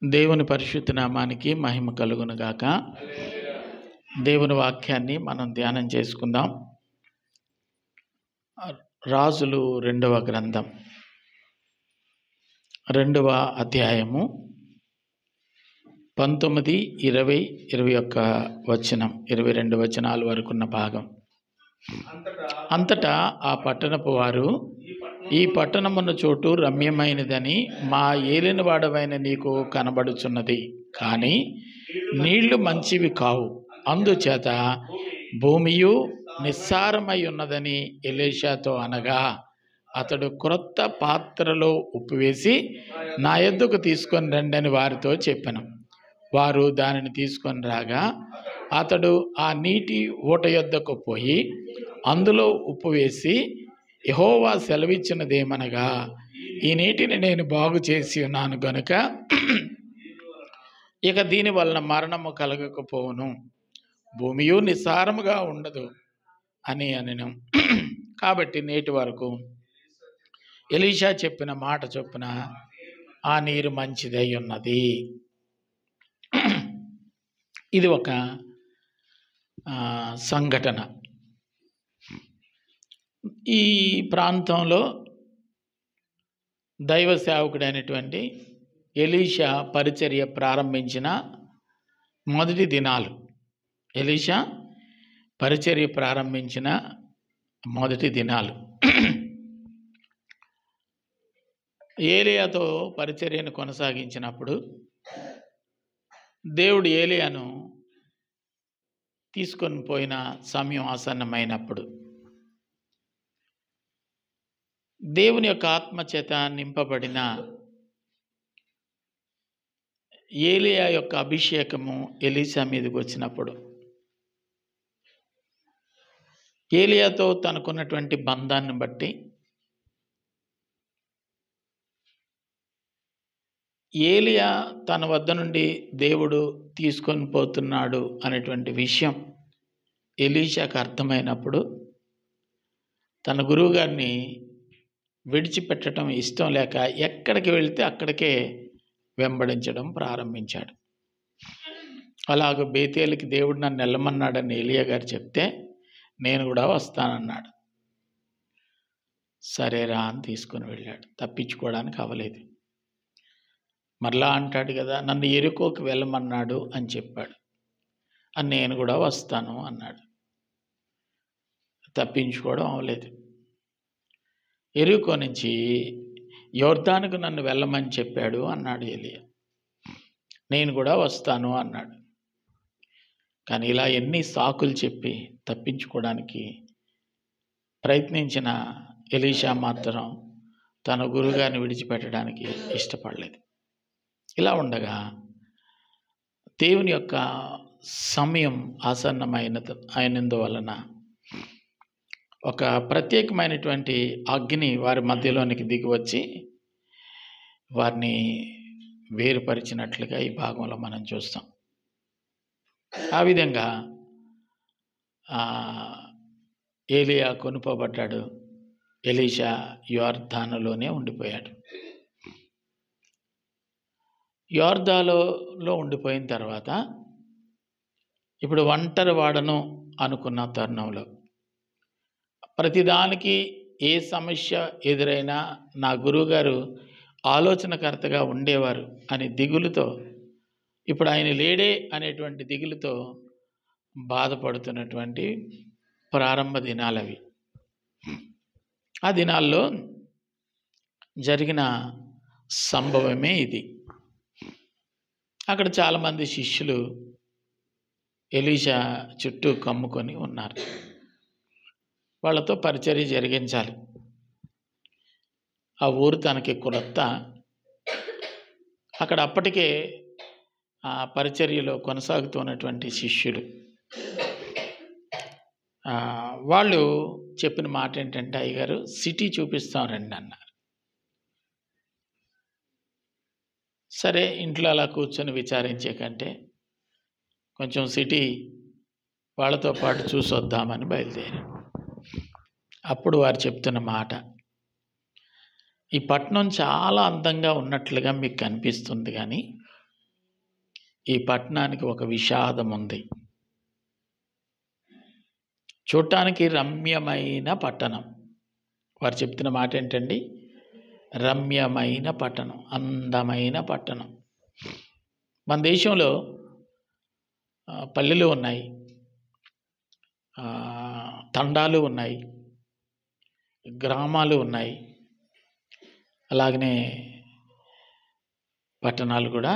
దేవుని పరిశుద్ధ నామానికి మహిమ కలుగును గాక. దేవుని వాక్యాన్ని మనం ధ్యానం చేసుకుందాం. రాజులు 2వ గ్రంథం 2వ అధ్యాయము 19, 20, 21 వచనం, 22 వచనాల వరకున్న భాగం. అంతటా ఆ పట్టణపు వారు, ఈ పట్టణమున్న చోటు రమ్యమైనదని మా ఏలినవాడవైన నీకు కనబడుచున్నది, కానీ నీళ్లు మంచివి కావు, అందుచేత భూమియు నిస్సారమై ఉన్నదని ఎలీషాతో అనగా, అతడు క్రొత్త పాత్రలో ఉప్పు వేసి నా యొద్దకు తీసుకొని రండి అని వారితో చెప్పెను. వారు దానిని తీసుకొని రాగా, అతడు ఆ నీటి ఊట యొద్దకు పోయి అందులో ఉప్పు వేసి, యెహోవా సెలవిచ్చినదేమనగా, ఈ నీటిని నేను బాగు చేసి ఉన్నాను గనుక ఇక దీని వలన మరణము కలగకపోవును, భూమియు నిస్సారముగా ఉండదు అని అనెను. కాబట్టి నేటి వరకు ఎలీషా చెప్పిన మాట చొప్పున ఆ నీరు మంచిదై ఉన్నది. ఇది ఒక సంఘటన. ఈ ప్రాంతంలో దైవ సేవకుడైనటువంటి ఎలీషా పరిచర్య ప్రారంభించిన మొదటి దినాలు, ఎలీషా పరిచర్య ప్రారంభించిన మొదటి దినాలు, ఏలియాతో పరిచర్యను కొనసాగించినప్పుడు దేవుడు ఏలియాను తీసుకొని పోయిన సమయం ఆసన్నమైనప్పుడు దేవుని యొక్క ఆత్మచేత నింపబడిన ఏలియా యొక్క అభిషేకము ఎలీషా మీదకి వచ్చినప్పుడు, ఏలియాతో తనకున్నటువంటి బంధాన్ని బట్టి ఏలియా తన వద్ద నుండి దేవుడు తీసుకొని పోతున్నాడు అనేటువంటి విషయం ఎలీషాకు అర్థమైనప్పుడు తన గురువుగారిని విడిచిపెట్టడం ఇష్టం లేక ఎక్కడికి వెళితే అక్కడికే వెంబడించడం ప్రారంభించాడు. అలాగ బేతేలుకి దేవుడు నన్ను వెళ్ళమన్నాడని ఏలియా గారు చెప్తే నేను కూడా వస్తానన్నాడు. సరేరా అని తీసుకొని వెళ్ళాడు. తప్పించుకోవడానికి అవ్వలేదు. మరలా అంటాడు కదా, నన్ను ఎరుకోకి వెళ్ళమన్నాడు అని చెప్పాడు. అని నేను కూడా వస్తాను అన్నాడు. తప్పించుకోవడం అవ్వలేదు. ఎరుకో నుంచి యోర్దానుకు నన్ను వెళ్ళమని చెప్పాడు అన్నాడు ఏలియా. నేను కూడా వస్తాను అన్నాడు. కానీ ఇలా ఎన్ని సాకులు చెప్పి తప్పించుకోవడానికి ప్రయత్నించిన ఎలీషా మాత్రం తన గురుగారిని విడిచిపెట్టడానికి ఇష్టపడలేదు. ఇలా ఉండగా దేవుని యొక్క సమయం అయినందువలన ఒక ప్రత్యేకమైనటువంటి అగ్ని వారి మధ్యలోనికి దిగి వచ్చి వారిని వేరుపరిచినట్లుగా ఈ భాగంలో మనం చూస్తాం. ఆ విధంగా ఏలియా కొనుపోబడ్డాడు. ఎలీషా యోర్దానులోనే ఉండిపోయాడు. యోర్దానులో ఉండిపోయిన తర్వాత ఇప్పుడు ఒంటరి వాడను అనుకున్న తరుణంలో, ప్రతిదానికి ఏ సమస్య ఎదురైనా నా గురువుగారు ఆలోచనకర్తగా ఉండేవారు అని దిగులుతో, ఇప్పుడు ఆయన లేడే అనేటువంటి దిగులుతో బాధపడుతున్నటువంటి ప్రారంభ దినాలవి. ఆ దినాల్లో జరిగిన సంభవమే ఇది. అక్కడ చాలామంది శిష్యులు ఎలీషా చుట్టూ కమ్ముకొని ఉన్నారు. వాళ్ళతో పరిచర్య జరిగించాలి. ఆ ఊరు తనకి కొత్త. అక్కడ అప్పటికే ఆ పరిచర్యలో కొనసాగుతున్నటువంటి శిష్యులు వాళ్ళు చెప్పిన మాట ఏంటంటే, అయ్యగారు సిటీ చూపిస్తాం రండి అన్నారు. సరే, ఇంట్లో అలా కూర్చొని విచారించే కంటే కొంచెం సిటీ వాళ్ళతో పాటు చూసొద్దామని బయలుదేరారు. అప్పుడు వారు చెప్తున్న మాట, ఈ పట్టణం చాలా అందంగా ఉన్నట్లుగా మీకు కనిపిస్తుంది, కానీ ఈ పట్టణానికి ఒక విషాదం ఉంది. చూడటానికి రమ్యమైన పట్టణం. వారు చెప్తున్న మాట ఏంటండి? రమ్యమైన పట్టణం, అందమైన పట్టణం. మన దేశంలో పల్లెలు ఉన్నాయి, తండాలు ఉన్నాయి, గ్రామాలు ఉన్నాయి, అలాగనే పట్టణాలు కూడా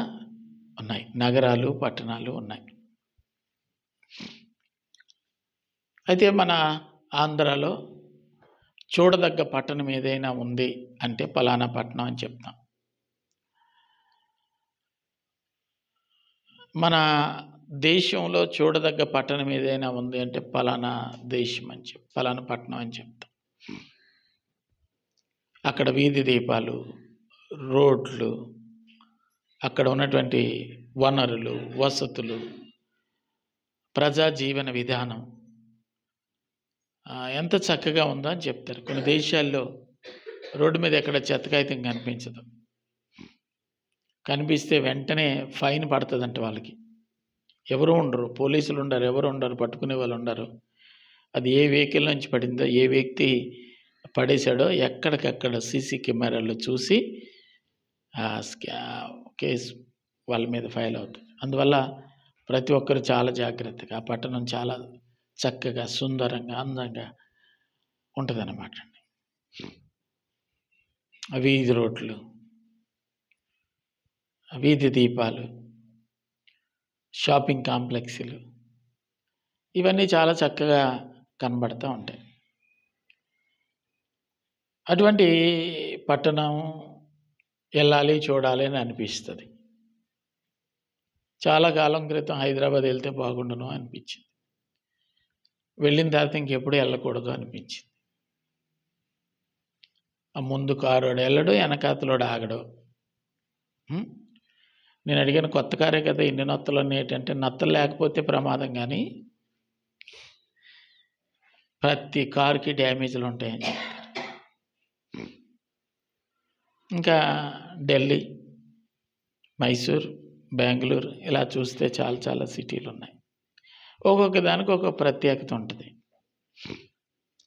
ఉన్నాయి, నగరాలు పట్టణాలు ఉన్నాయి. అయితే మన ఆంధ్రాలో చూడదగ్గ పట్టణం ఏదైనా ఉంది అంటే పలానా పట్టణం అని చెప్తాం. మన దేశంలో చూడదగ్గ పట్టణం ఏదైనా ఉంది అంటే పలానా దేశం అని పలానా పట్టణం అని చెప్తాం. అక్కడ వీధి దీపాలు, రోడ్లు, అక్కడ ఉన్నటువంటి వనరులు, వసతులు, ప్రజా జీవన విధానం ఎంత చక్కగా ఉందో అని చెప్తారు. కొన్ని దేశాల్లో రోడ్డు మీద ఎక్కడ చెత్తకాయితం కనిపించదు, కనిపిస్తే వెంటనే ఫైన్ పడుతుందంట. వాళ్ళకి ఎవరు ఉండరు, పోలీసులు ఉండరు, ఎవరు ఉండరు, పట్టుకునే వాళ్ళు ఉండరు. అది ఏ వెహికల్ నుంచి పడిందో, ఏ వ్యక్తి పడేశాడో ఎక్కడికక్కడ సీసీ కెమెరాల్లో చూసి కేసు వాళ్ళ మీద ఫైల్ అవుతుంది. అందువల్ల ప్రతి ఒక్కరు చాలా జాగ్రత్తగా, ఆ పట్టణం చాలా చక్కగా, సుందరంగా, అందంగా ఉంటుందన్నమాట. వీధి రోడ్లు, వీధి దీపాలు, షాపింగ్ కాంప్లెక్స్లు, ఇవన్నీ చాలా చక్కగా కనబడుతూ ఉంటాయి. అటువంటి పట్టణం వెళ్ళాలి, చూడాలి అని అనిపిస్తుంది. చాలా కాలం క్రితం హైదరాబాద్ వెళ్తే బాగుండును అనిపించింది. వెళ్ళిన తర్వాత ఇంకెప్పుడు వెళ్ళకూడదు అనిపించింది. ఆ ముందు కారోడు వెళ్ళడు, వెనకాతలోడు ఆగడు. నేను అడిగాను, కొత్త కారే కదా ఇన్ని నత్తలు ఉన్నాయి ఏంటంటే, నత్తలు లేకపోతే ప్రమాదం, కానీ ప్రతి కారుకి డ్యామేజ్లు ఉంటాయని చెప్పారు. ఇంకా ఢిల్లీ, మైసూర్, బెంగళూరు ఇలా చూస్తే చాలా చాలా సిటీలు ఉన్నాయి. ఒక్కొక్క దానికి ఒక ప్రత్యేకత ఉంటుంది.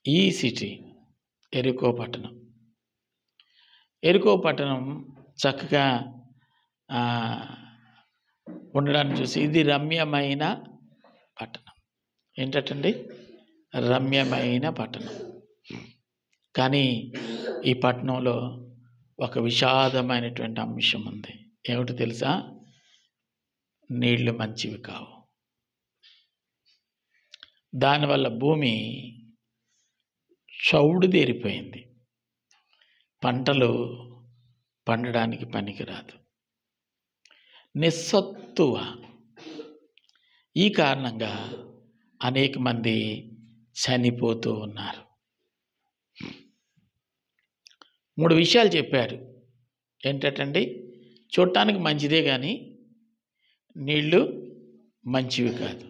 ఈ సిటీ ఎరికో పట్టణం. ఎరికో పట్టణం చక్కగా ఉండడాన్ని చూసి ఇది రమ్యమైన పట్టణం. ఏంటండి? రమ్యమైన పట్టణం. కానీ ఈ పట్టణంలో ఒక విషాదమైనటువంటి అంశం ఉంది. ఏమిటో తెలుసా? నీళ్లు మంచివి కావు. దానివల్ల భూమి చౌడుదేరిపోయింది, పంటలు పండడానికి పనికిరాదు, నిస్సత్తువ. ఈ కారణంగా అనేక మంది చనిపోతూ ఉన్నారు. 3 విషయాలు చెప్పారు. ఏంటండి? చూడటానికి మంచిదే కానీ నీళ్ళు మంచివి కాదు.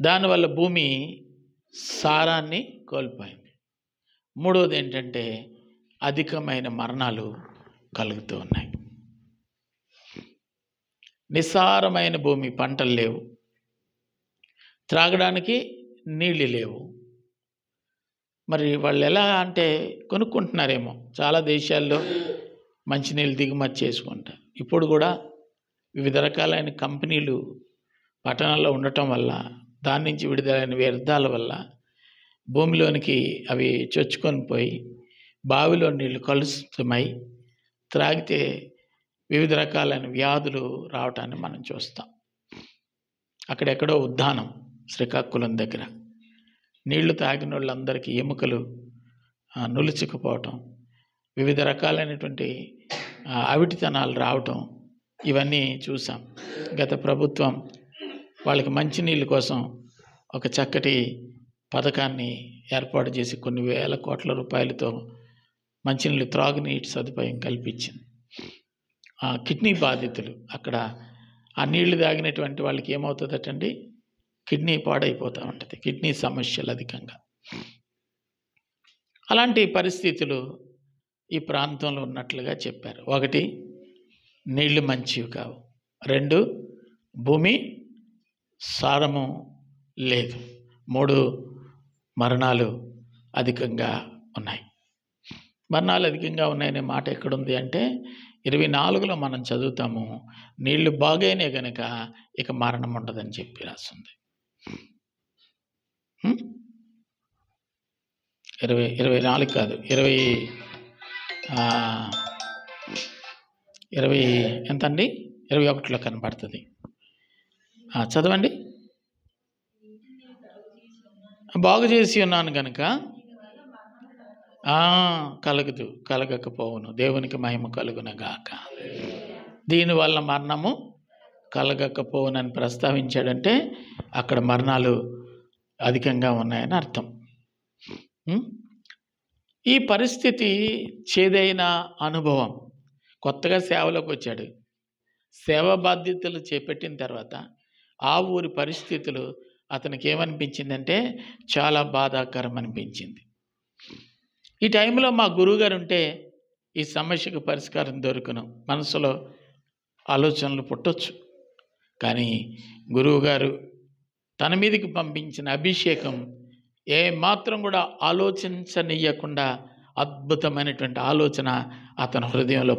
దానివల్ల భూమి సారాన్ని కోల్పోయింది. 3వది ఏంటంటే అధికమైన మరణాలు కలుగుతూ ఉన్నాయి. నిస్సారమైన భూమి, పంటలు లేవు, త్రాగడానికి నీళ్ళు లేవు. మరి వాళ్ళు ఎలా అంటే కొనుక్కుంటున్నారేమో. చాలా దేశాల్లో మంచినీళ్ళు దిగుమతి చేసుకుంటారు. ఇప్పుడు కూడా వివిధ రకాలైన కంపెనీలు పట్టణాల్లో ఉండటం వల్ల, దాని నుంచి విడుదలైన వ్యర్థాల వల్ల భూమిలోనికి అవి చొచ్చుకొని పోయి బావిలో నీళ్లు కలుషితమై త్రాగితే వివిధ రకాలైన వ్యాధులు రావటాన్ని మనం చూస్తాం. అక్కడెక్కడో ఉద్దానం, శ్రీకాకుళం దగ్గర నీళ్లు తాగిన వాళ్ళందరికీ ఎముకలు నులుచుకుపోవటం, వివిధ రకాలైనటువంటి అవిటితనాలు రావటం, ఇవన్నీ చూసాం. గత ప్రభుత్వం వాళ్ళకి మంచినీళ్ళ కోసం ఒక చక్కటి పథకాన్ని ఏర్పాటు చేసి కొన్ని వేల కోట్ల రూపాయలతో మంచినీళ్ళు, త్రాగునీటి సదుపాయం కల్పించింది. కిడ్నీ బాధితులు, అక్కడ ఆ నీళ్లు తాగినటువంటి వాళ్ళకి ఏమవుతుందటండి? కిడ్నీ పాడైపోతూ ఉంటుంది, కిడ్నీ సమస్యలు అధికంగా. అలాంటి పరిస్థితులు ఈ ప్రాంతంలో ఉన్నట్లుగా చెప్పారు. ఒకటి, నీళ్లు మంచివి కావు. 2 భూమి సారము లేదు. 3 మరణాలు అధికంగా ఉన్నాయి. మరణాలు అధికంగా ఉన్నాయనే మాట ఎక్కడుంది అంటే 24లో మనం చదువుతాము, నీళ్లు బాగైనే గనక ఇక మరణం ఉండదని చెప్పి రాస్తుంది. 24 కాదు, 20 ఎంతండి, 21లో కనబడుతుంది. చదవండి. బాగు చేసి ఉన్నాను గనుక కలగకపోవును, దేవునికి మహిమ కలుగునగాక. దీనివల్ల మరణము కలగకపోవునని ప్రస్తావించాడంటే అక్కడ మరణాలు అధికంగా ఉన్నాయని అర్థం. ఈ పరిస్థితి చేదైన అనుభవం. కొత్తగా సేవలోకి వచ్చాడు. సేవా బాధ్యతలు చేపట్టిన తర్వాత ఆ ఊరి పరిస్థితులు అతనికి ఏమనిపించిందంటే చాలా బాధాకరం అనిపించింది. ఈ టైంలో మా గురువుగారు ఉంటే ఈ సమస్యకు పరిష్కారం దొరుకును, మనసులో ఆలోచనలు పుట్టొచ్చు. కానీ గురువుగారు తన మీదకి పంపించిన అభిషేకం ఏ మాత్రం కూడా ఆలోచించనీయకుండా అద్భుతమైనటువంటి ఆలోచన అతని హృదయంలో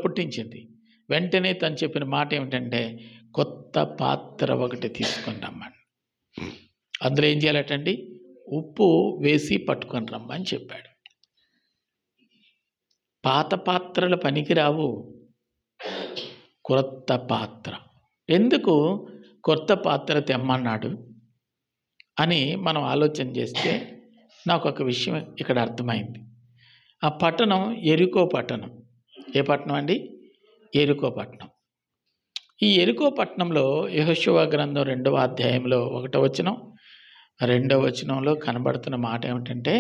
పుట్టించింది. వెంటనే తను చెప్పిన మాట ఏమిటంటే, కొత్త పాత్ర ఒకటి తీసుకొని రమ్మని. అందులో ఏం చేయాలటండి, ఉప్పు వేసి పట్టుకొని రమ్మని చెప్పాడు. పాత పాత్రల పనికిరావు, క్రొత్త పాత్ర. ఎందుకు కొత్త పాత్ర తెమ్మన్నాడు అని మనం ఆలోచన చేస్తే నాకు ఒక విషయం ఇక్కడ అర్థమైంది. ఆ పట్టణం ఎరికో పట్టణం. ఏ పట్టణం అండి? ఎరికో పట్టణం. ఈ ఎరికో పట్టణంలో యెహోషువ గ్రంథం 2వ అధ్యాయంలో 1వ వచనం 2వ వచనంలో కనబడుతున్న మాట ఏమిటంటే,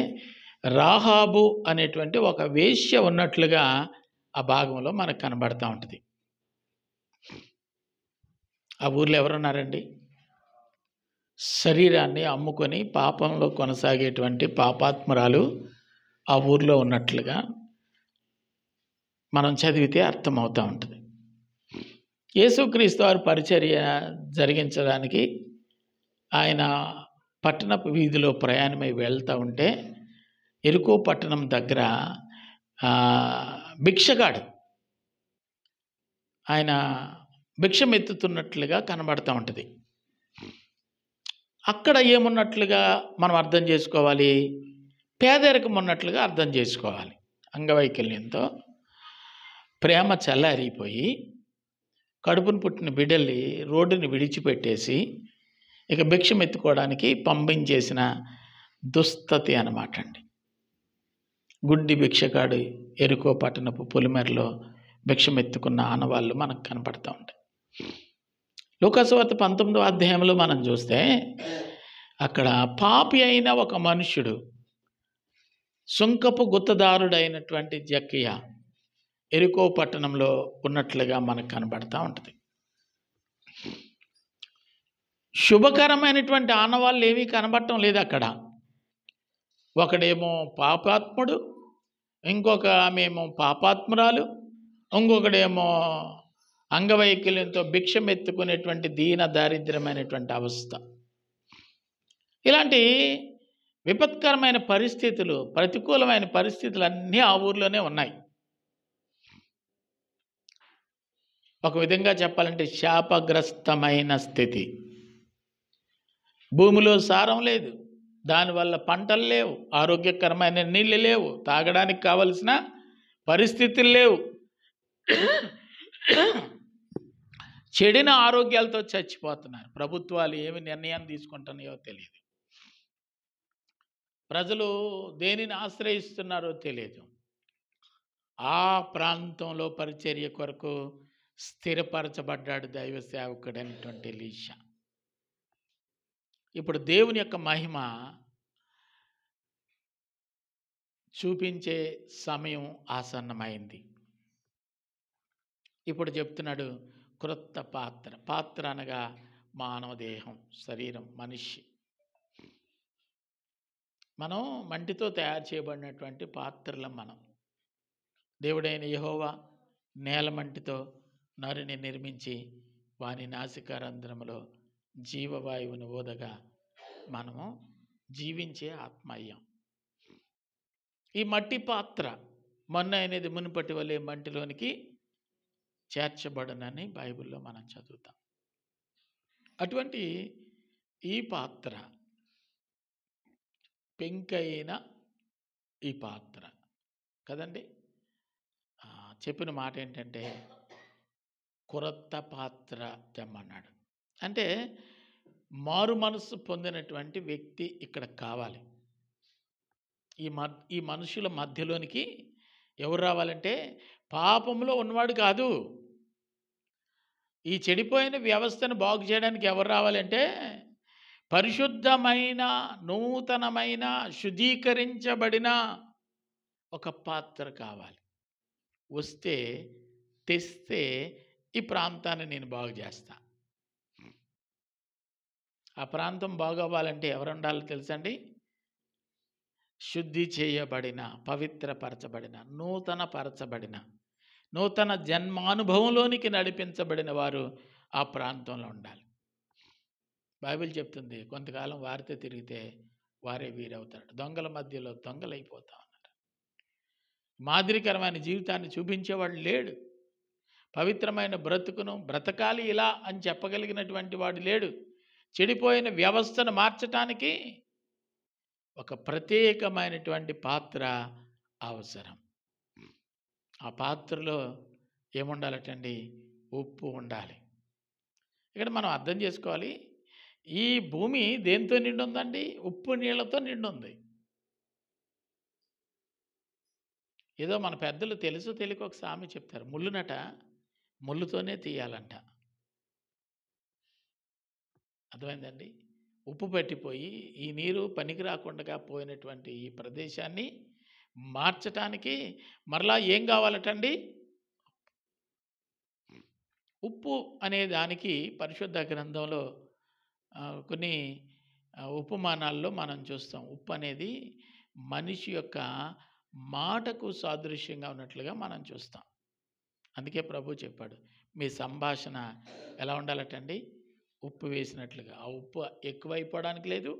రాహాబు అనేటువంటి ఒక వేశ్య ఉన్నట్లుగా ఆ భాగంలో మనకు కనబడుతూ ఉంటుంది. ఆ ఊర్లో ఎవరున్నారండి? శరీరాన్ని అమ్ముకొని పాపంలో కొనసాగేటువంటి పాపాత్మురాలు ఆ ఊర్లో ఉన్నట్లుగా మనం చదివితే అర్థమవుతూ ఉంటుంది. యేసుక్రీస్తు వారి పరిచర్య జరిగించడానికి ఆయన పట్టణపు వీధిలో ప్రయాణమై వెళ్తూ ఉంటే ఎరుకో పట్టణం దగ్గర భిక్షగాడు ఆయన భిక్షమెత్తుతున్నట్లుగా కనబడుతూ ఉంటుంది. అక్కడ ఏమున్నట్లుగా మనం అర్థం చేసుకోవాలి? పేదరికం ఉన్నట్లుగా అర్థం చేసుకోవాలి. అంగవైకల్యంతో ప్రేమ చల్లారిపోయి కడుపును పుట్టిన బిడ్డల్ని రోడ్డుని విడిచిపెట్టేసి ఇక భిక్షమెత్తుకోవడానికి పంపించేసిన దుస్థితి అన్నమాట అండి. గుడ్డి భిక్షగాడు ఎరుకో పట్టణపు పొలిమేరలో భిక్షమెత్తుకున్న ఆనవాళ్ళు మనకు కనపడుతూ ఉంటాయి. లూకాసు వార్త 19వ అధ్యాయంలో మనం చూస్తే అక్కడ పాపి అయిన ఒక మనుష్యుడు, సుంకపు గుత్తదారుడైనటువంటి జక్కయ్య ఎరికో పట్టణంలో ఉన్నట్లుగా మనకు కనబడుతూ ఉంటుంది. శుభకరమైనటువంటి ఆనవాళ్ళు ఏమీ కనబడటం లేదు అక్కడ. ఒకడేమో పాపాత్ముడు, ఇంకొక ఆమెమో పాపాత్మురాలు, ఇంకొకడేమో అంగవైకల్యంతో భిక్షమెత్తుకునేటువంటి దీన దారిద్ర్యమైనటువంటి అవస్థ. ఇలాంటి విపత్కరమైన పరిస్థితులు, ప్రతికూలమైన పరిస్థితులు అన్నీ ఆ ఊర్లోనే ఉన్నాయి. ఒక విధంగా చెప్పాలంటే శాపగ్రస్తమైన స్థితి. భూమిలో సారం లేదు, దానివల్ల పంటలు లేవు, ఆరోగ్యకరమైన నీళ్ళు లేవు, తాగడానికి కావలసిన పరిస్థితులు లేవు, చెడిన ఆరోగ్యాలతో చచ్చిపోతున్నారు. ప్రభుత్వాలు ఏమి నిర్ణయం తీసుకుంటున్నాయో తెలియదు, ప్రజలు దేనిని ఆశ్రయిస్తున్నారో తెలియదు. ఆ ప్రాంతంలో పరిచర్య కొరకు స్థిరపరచబడ్డాడు దైవ సేవకుడైనటువంటి ఎలీషా. ఇప్పుడు దేవుని యొక్క మహిమ చూపించే సమయం ఆసన్నమైంది. ఇప్పుడు చెప్తున్నాడు క్రొత్త పాత్ర. పాత్ర అనగా మానవ దేహం, శరీరం, మనిషి. మనం మంటితో తయారు చేయబడినటువంటి పాత్రలం. మనం దేవుడైన యెహోవా నేలమంటితో నరుని నిర్మించి వాని నాసికారంధ్రములో జీవవాయువును ఊదగా మనము జీవించే ఆత్మ అయ్యాం. ఈ మట్టి పాత్ర మొన్న అనేది మునుపటి వలె మంటిలోనికి చేర్చబడనని బైబిల్లో మనం చదువుతాం. అటువంటి ఈ పాత్ర పెంకైన ఈ పాత్ర కదండి. చెప్పిన మాట ఏంటంటే కొరత పాత్ర తెమ్మన్నాడు. అంటే మారు మనసు పొందినటువంటి వ్యక్తి ఇక్కడ కావాలి. ఈ మనుషుల మధ్యలోనికి ఎవరు రావాలంటే పాపంలో ఉన్నవాడు కాదు. ఈ చెడిపోయిన వ్యవస్థను బాగు చేయడానికి ఎవరు రావాలంటే పరిశుద్ధమైన, నూతనమైన, శుద్ధీకరించబడిన ఒక పాత్ర కావాలి. వస్తే తెస్తే ఈ ప్రాంతాన్ని నేను బాగు చేస్తా. ఆ ప్రాంతం బాగవ్వాలంటే ఎవరు ఉండాలో తెలుసండి? శుద్ధి చేయబడిన, పవిత్రపరచబడిన, నూతనపరచబడిన, నూతన జన్మానుభవంలోనికి నడిపించబడిన వారు ఆ ప్రాంతంలో ఉండాలి. బైబిల్ చెప్తుంది కొంతకాలం వారితో తిరిగితే వారే వీరవుతాడు. దొంగల మధ్యలో దొంగలైపోతా ఉన్నారు. మాదిరికరమైన జీవితాన్ని చూపించేవాడు లేడు. పవిత్రమైన బ్రతుకును బ్రతకాలి ఇలా అని చెప్పగలిగినటువంటి వాడు లేడు. చెడిపోయిన వ్యవస్థను మార్చటానికి ఒక ప్రత్యేకమైనటువంటి పాత్ర అవసరం. ఆ పాత్రలో ఏముండాలటండి? ఉప్పు ఉండాలి. ఇక్కడ మనం అర్థం చేసుకోవాలి, ఈ భూమి దేంతో నిండి ఉందండి? ఉప్పు నీళ్లతో నిండి ఉంది. ఏదో మన పెద్దలు తెలుసు తెలియక ఒక సామె చెప్తారు, ముళ్ళునట ముళ్ళుతోనే తీయాలంట. అర్థమైందండి? ఉప్పు పట్టిపోయి ఈ నీరు పనికి రాకుండా పోయినటువంటి ఈ ప్రదేశాన్ని మార్చటానికి మరలా ఏం కావాలటండి? ఉప్పు అనే దానికి పరిశుద్ధ గ్రంథంలో కొన్ని ఉపమానాల్లో మనం చూస్తాం. ఉప్పు అనేది మనిషి యొక్క మాటకు సాదృశ్యంగా ఉన్నట్లుగా మనం చూస్తాం. అందుకే ప్రభు చెప్పాడు, మీ సంభాషణ ఎలా ఉండాలటండి? ఉప్పు వేసినట్లుగా. ఆ ఉప్పు ఎక్కువైపోవడానికి లేదు,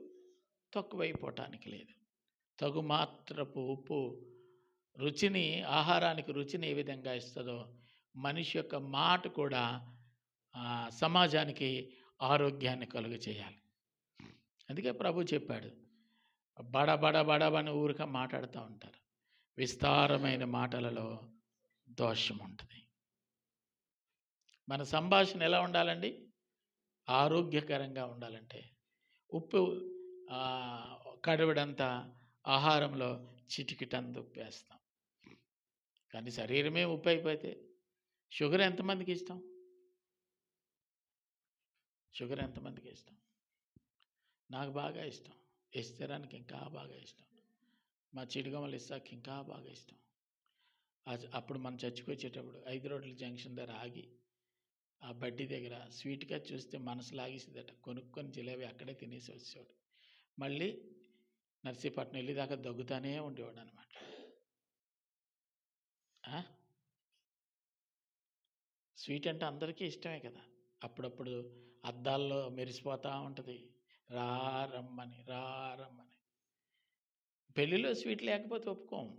తక్కువైపోవటానికి లేదు. తగు మాత్రపు ఉప్పు రుచిని, ఆహారానికి రుచిని ఏ విధంగా ఇస్తుందో మనిషి యొక్క మాట కూడా సమాజానికి ఆరోగ్యాన్ని కలుగ చేయాలి. అందుకే ప్రభు చెప్పాడు, బడబడబడబని ఊరిక మాట్లాడుతూ ఉంటారు, విస్తారమైన మాటలలో దోషం ఉంటుంది. మన సంభాషణ ఎలా ఉండాలండి? ఆరోగ్యకరంగా ఉండాలంటే ఉప్పు కడవడంతా ఆహారంలో చిటికిటంత ఉప్పు వేస్తాం. కానీ శరీరమే ఉప్పు అయిపోతే షుగర్ ఎంతమందికి ఇష్టం? షుగర్ ఎంతమందికి ఇష్టం? నాకు బాగా ఇష్టం. ఇస్తరానికి ఇంకా బాగా ఇష్టం. మా చిడిగమ్మలు ఇస్తాక ఇంకా బాగా ఇష్టం. అప్పుడు మనం చచ్చిపోయేటప్పుడు 5 రోడ్ల జంక్షన్ దగ్గర ఆగి ఆ బడ్డీ దగ్గర స్వీట్గా చూస్తే మనసు లాగేసేదట. కొనుక్కొని జిలేబీ అక్కడే తినేసి వచ్చేవాడు. మళ్ళీ నర్సీపట్నం వెళ్ళేదాకా దగ్గుతానే ఉండేవాడు అనమాట. స్వీట్ అంటే అందరికీ ఇష్టమే కదా. అప్పుడప్పుడు అద్దాల్లో మెరిసిపోతూ ఉంటుంది, రమ్మని. పెళ్ళిలో స్వీట్ లేకపోతే ఒప్పుకోము.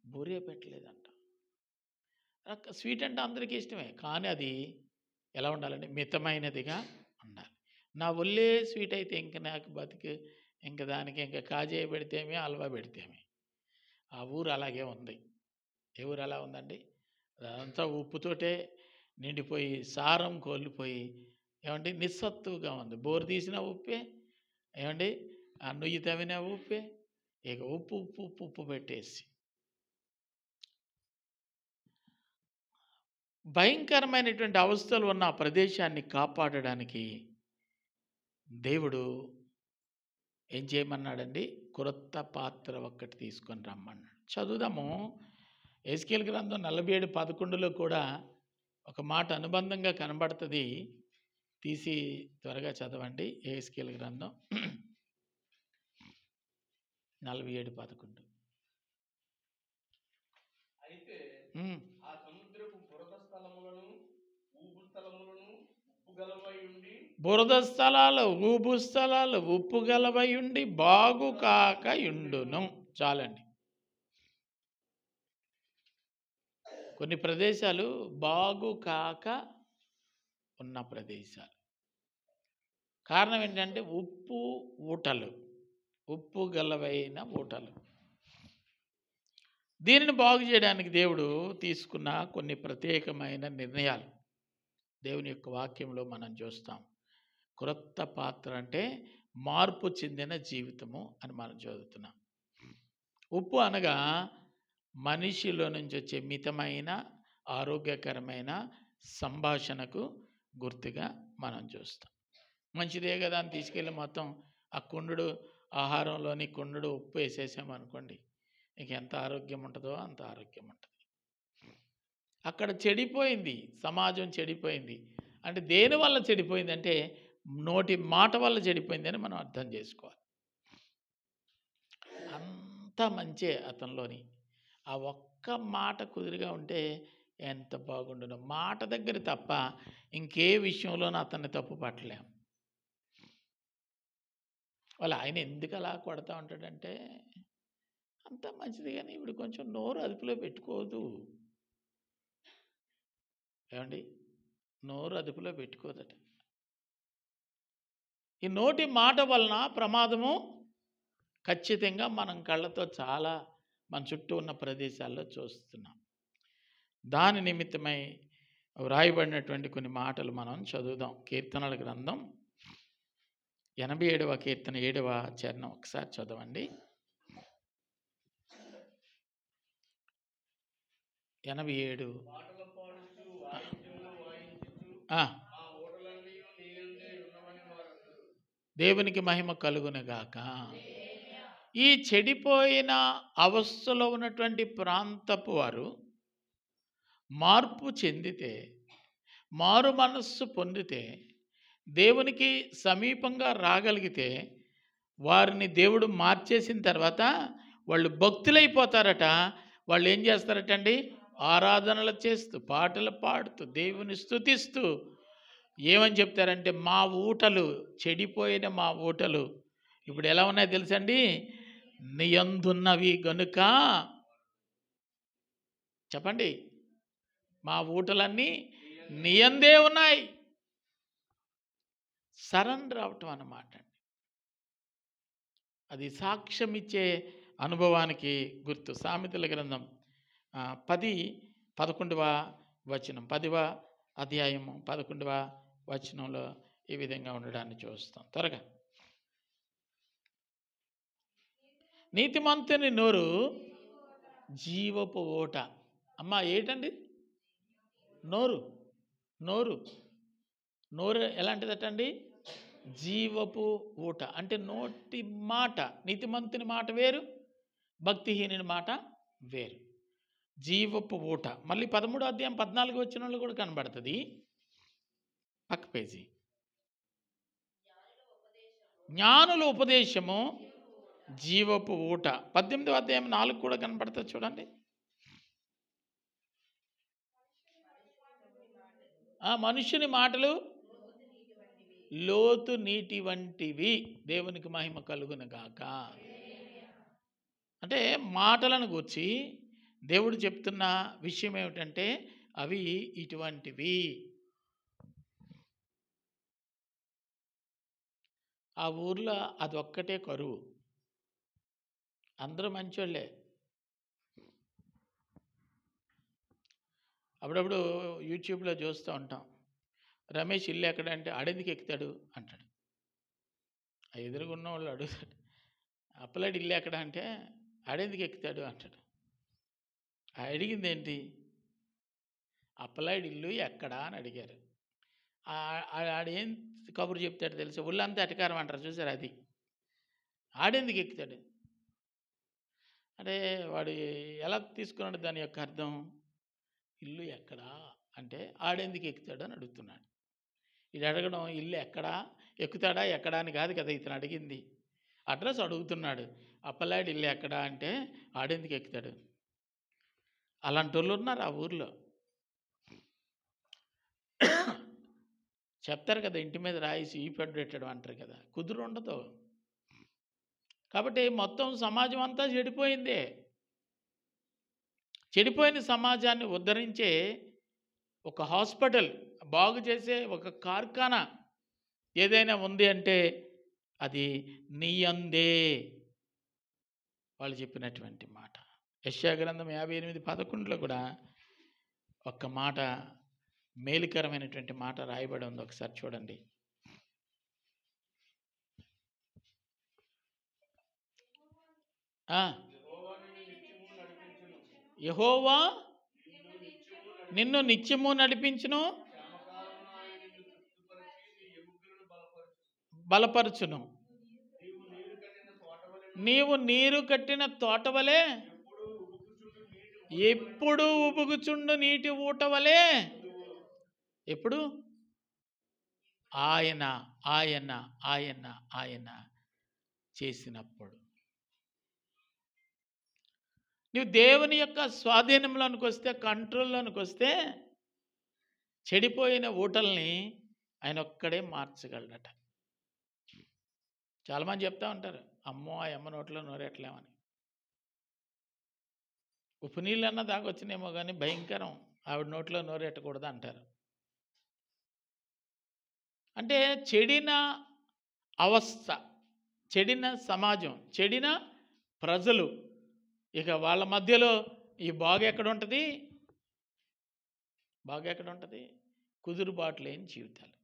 బూరే పెట్టలేదంట. స్వీట్ అంటే అందరికీ ఇష్టమే, కానీ అది ఎలా ఉండాలంటే మితమైనదిగా ఉండాలి. నా ఒళ్ళే స్వీట్ అయితే ఇంక నాకు బతికి ఇంక దానికి ఇంకా కాజేయ పెడితేమే, హల్వా పెడితేమే. ఆ ఊరు అలాగే ఉంది. ఏ ఊరు అలా ఉందండి? అదంతా ఉప్పుతోటే నిండిపోయి సారం కోల్పోయి ఏమండి నిస్సత్తుగా ఉంది. బోరు తీసిన ఉప్పే, ఏమండి నుయ్యి తవ్విన ఉప్పే, ఇక ఉప్పు ఉప్పు ఉప్పు ఉప్పు పెట్టేసి భయంకరమైనటువంటి అవస్థలు ఉన్న ఆ ప్రదేశాన్ని కాపాడడానికి దేవుడు ఏం చేయమన్నాడండి? క్రొత్త పాత్ర ఒక్కటి తీసుకొని రమ్మన్నాడు. చదువుదాము. ఎహెజ్కేలు గ్రంథం 47:11లో కూడా ఒక మాట అనుబంధంగా కనబడుతుంది. తీసి త్వరగా చదవండి. ఎహెజ్కేలు గ్రంథం 47:11. బురద స్థలాలు ఊబు స్థలాలు ఉప్పు గలవై ఉండి బాగు కాక యుండును. చాలండి. కొన్ని ప్రదేశాలు బాగు కాక ఉన్న ప్రదేశాలు. కారణం ఏంటంటే ఉప్పు గలవైన ఊటలు. దీనిని బాగు చేయడానికి దేవుడు తీసుకున్న కొన్ని ప్రత్యేకమైన నిర్ణయాలు దేవుని యొక్క వాక్యంలో మనం చూస్తాం. క్రొత్త పాత్ర అంటే మార్పు చెందిన జీవితము అని మనం చదువుతున్నాం. ఉప్పు అనగా మనిషిలో నుంచి వచ్చే మితమైన ఆరోగ్యకరమైన సంభాషణకు గుర్తుగా మనం చూస్తాం. మంచిదే కదా అని తీసుకెళ్ళి మొత్తం ఆ కుండు ఆహారంలోని కుండు ఉప్పు వేసేసామనుకోండి, నీకు ఎంత ఆరోగ్యం ఉంటుందో అంత ఆరోగ్యం ఉంటుంది. అక్కడ చెడిపోయింది, సమాజం చెడిపోయింది. అంటే దేని వల్ల చెడిపోయింది అంటే నోటి మాట వల్ల చెడిపోయింది అని మనం అర్థం చేసుకోవాలి. అంతా మంచే అతనిలోని, ఆ ఒక్క మాట కుదురుగా ఉంటే ఎంత బాగుండును. మాట దగ్గర తప్ప ఇంకే విషయంలోనూ అతన్ని తప్పు పట్టలేం. వాళ్ళు ఆయన ఎందుకు అలా కొడతా ఉంటాడంటే అంతా మంచిది, కానీ ఇప్పుడు కొంచెం నోరు అదుపులో పెట్టుకోదు. ఏమండి, నోరు అదుపులో పెట్టుకోదట. ఈ నోటి మాట వలన ప్రమాదము ఖచ్చితంగా మనం కళ్ళతో చాలా మన చుట్టూ ఉన్న ప్రదేశాల్లో చూస్తున్నాం. దాని నిమిత్తమై వ్రాయబడినటువంటి కొన్ని మాటలు మనం చదువుదాం. కీర్తనల గ్రంథం 87వ కీర్తన 7వ చరణం ఒకసారి చదవండి. 87. దేవునికి మహిమ కలుగునుగాక. ఈ చెడిపోయిన అవస్థలో ఉన్నటువంటి ప్రాంతపు వారు మార్పు చెందితే, మారు మనస్సు పొందితే, దేవునికి సమీపంగా రాగలిగితే వారిని దేవుడు మార్చేసిన తర్వాత వాళ్ళు భక్తులైపోతారట. వాళ్ళు ఏం చేస్తారట అండి? ఆరాధనలు చేస్తూ, పాటలు పాడుతూ, దేవుని స్తుతిస్తూ ఏమని చెప్తారంటే, మా ఊటలు, చెడిపోయిన మా ఊటలు ఇప్పుడు ఎలా ఉన్నాయో తెలుసండి? నియందున్నవి గనుక. చెప్పండి, మా ఊటలన్నీ నియందే ఉన్నాయి. సరెండర్ అవటం అన్నమాట. అది సాక్ష్యం ఇచ్చే అనుభవానికి గుర్తు. సామెతల గ్రంథం 10:11 వచనం, 10వ అధ్యాయము 11వ వచనంలో ఈ విధంగా ఉండడాన్ని చూస్తాం. త్వరగా, నీతిమంతుని నోరు జీవపు ఓట. అమ్మ ఏంటండి నోరు? నోరు నోరు ఎలాంటిదటండి? జీవపు ఊట. అంటే నోటి మాట, నీతిమంతుని మాట వేరు, భక్తిహీనుని మాట వేరు. జీవపు ఊట. మళ్ళీ 13వ అధ్యాయం 14 వచనంలో కూడా కనబడుతుంది. పక్క పేజీ. జ్ఞానుల ఉపదేశము జీవపు ఊట. 18వ అధ్యాయం 4 కూడా కనబడుతుంది, చూడండి. మనుషుని మాటలు లోతు నీటి వంటివి. దేవునికి మహిమ కలుగునుగాక. అంటే మాటలను గూర్చి దేవుడు చెప్తున్న విషయం ఏమిటంటే అవి ఇటువంటివి. ఆ ఊర్లో అదొక్కటే కరువు, అందరూ మంచోళ్ళే. అప్పుడప్పుడు యూట్యూబ్లో చూస్తూ ఉంటాం, రమేష్ ఇల్లు ఎక్కడంటే ఆడెందుకు ఎక్కుతాడు అంటాడు. ఆ ఎదురుగున్న వాళ్ళు అడుగుతాడు, అప్పలాడి ఇల్లు ఎక్కడ అంటే ఆడెందుకు ఎక్కుతాడు అంటాడు. అడిగింది ఏంటి? అప్పలాడి ఇల్లు ఎక్కడా అని అడిగారు. ఆడేం కబురు చెప్తాడు తెలుసు, ఊళ్ళంతా ఎటకారం అంటారు చూసారు, అది. ఆడెందుకు ఎక్కుతాడు అంటే వాడు ఎలా తీసుకున్నాడు దాని యొక్క అర్థం? ఇల్లు ఎక్కడా అంటే ఆడెందుకు ఎక్కుతాడు అని అడుగుతున్నాడు. ఇది అడగడం ఇల్లు ఎక్కడా, ఎక్కుతాడా ఎక్కడా అని కాదు కదా ఇతను అడిగింది. అడ్రస్ అడుగుతున్నాడు. అప్పలాడి ఇల్లు ఎక్కడా అంటే ఆడెందుకు ఎక్కుతాడు. అలాంటి వాళ్ళు ఉన్నారు ఆ ఊర్లో. చెప్తారు కదా, ఇంటి మీద రాయిసి ఈ పెట్టడం అంటారు కదా, కుదురు ఉండదు. కాబట్టి మొత్తం సమాజం అంతా చెడిపోయిందే. చెడిపోయిన సమాజాన్ని ఉద్ధరించే ఒక హాస్పిటల్, బాగు చేసే ఒక కార్ఖానా ఏదైనా ఉంది అంటే అది నీ యందే. వాళ్ళు చెప్పినటువంటి మాట యెషయా గ్రంథం 58:11 కూడా ఒక్క మాట, మేలుకరమైనటువంటి మాట రాయబడి ఉంది. ఒకసారి చూడండి. యెహోవా నిన్ను నిత్యము నడిపించును, బలపరచును. నీవు నీరు కట్టిన తోటవలే, ఎప్పుడు ఉబుకుచుండు నీటి ఊటవలే. ఎప్పుడు? ఆయన ఆయన ఆయన ఆయన చేసినప్పుడు. నువ్వు దేవుని యొక్క స్వాధీనంలోనికి వస్తే, కంట్రోల్లోనికి వస్తే, చెడిపోయిన ఊటల్ని ఆయన ఒక్కడే మార్చగలడట. చాలామంది చెప్తా ఉంటారు, అమ్మో ఆ అమ్మ నోట్లో నోరెట్లేమని. ఉప్పు నీళ్ళన్నా దాకొచ్చినేమో కానీ భయంకరం, ఆవిడ నోట్లో నోరెట్టకూడదు అంటారు. అంటే చెడిన అవస్థ, చెడిన సమాజం, చెడిన ప్రజలు, ఇక వాళ్ళ మధ్యలో ఈ బాగు ఎక్కడ ఉంటుంది? బాగు ఎక్కడ ఉంటుంది? కుదురుబాటు లేని జీవితాలు.